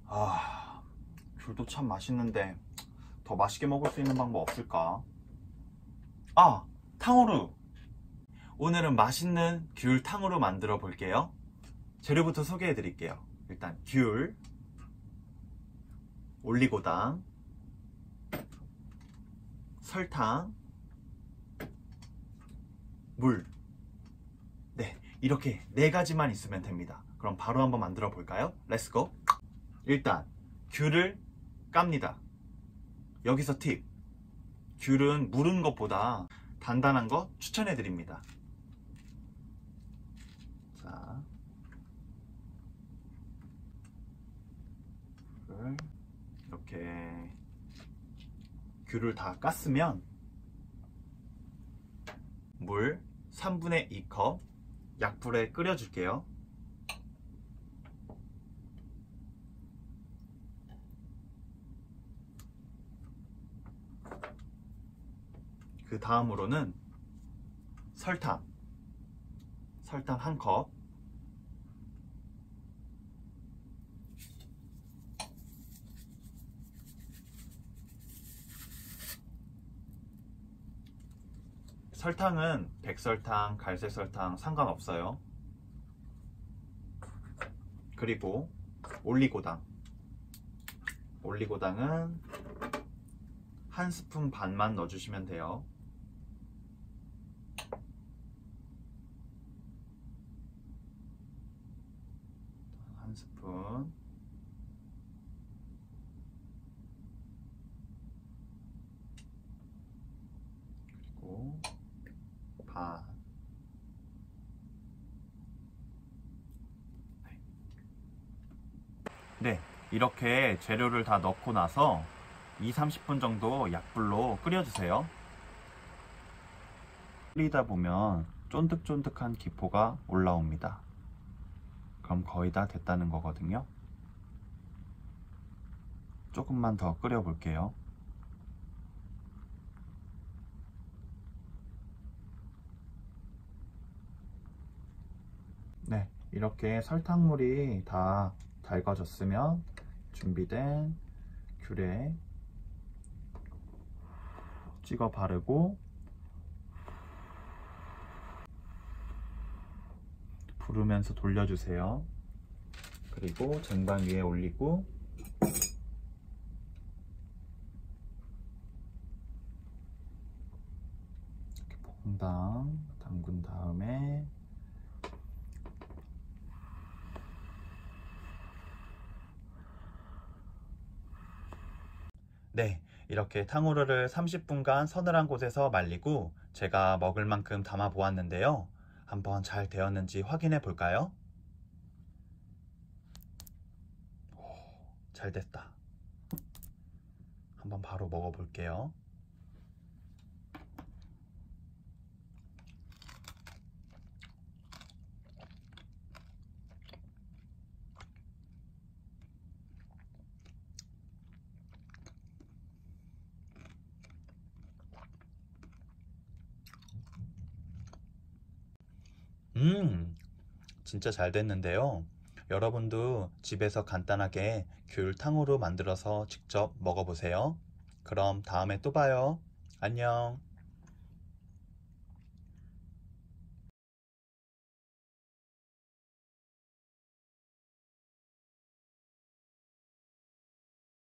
아, 귤도 참 맛있는데 더 맛있게 먹을 수 있는 방법 없을까? 아, 탕후루! 오늘은 맛있는 귤 탕후루 만들어 볼게요. 재료부터 소개해 드릴게요. 일단 귤, 올리고당, 설탕, 물. 네, 이렇게 네 가지만 있으면 됩니다. 그럼 바로 한번 만들어 볼까요? 렛츠고! 일단 귤을 깝니다. 여기서 팁! 귤은 무른 것보다 단단한 거 추천해 드립니다. 자, 이렇게 귤을 다 깠으면 물 3분의 2컵 약불에 끓여줄게요. 그 다음으로는 설탕 1컵, 설탕은 백설탕, 갈색설탕 상관없어요. 그리고 올리고당은 한 스푼 반만 넣어주시면 돼요. 한 스푼. 그리고 반. 네, 이렇게 재료를 다 넣고 나서 2~30분 정도 약불로 끓여주세요. 끓이다 보면 쫀득쫀득한 기포가 올라옵니다. 그럼 거의 다 됐다는 거거든요. 조금만 더 끓여 볼게요. 네, 이렇게 설탕물이 다 달궈졌으면 준비된 귤에 찍어 바르고 부르면서 돌려주세요. 그리고 쟁반 위에 올리고 이렇게 퐁당 담근 다음에 네, 이렇게 탕후루를 30분간 서늘한 곳에서 말리고 제가 먹을 만큼 담아 보았는데요. 한번 잘 되었는지 확인해 볼까요? 잘 됐다. 한번 바로 먹어 볼게요. 진짜 잘 됐는데요. 여러분도 집에서 간단하게 귤 탕후루 만들어서 직접 먹어보세요. 그럼 다음에 또 봐요. 안녕.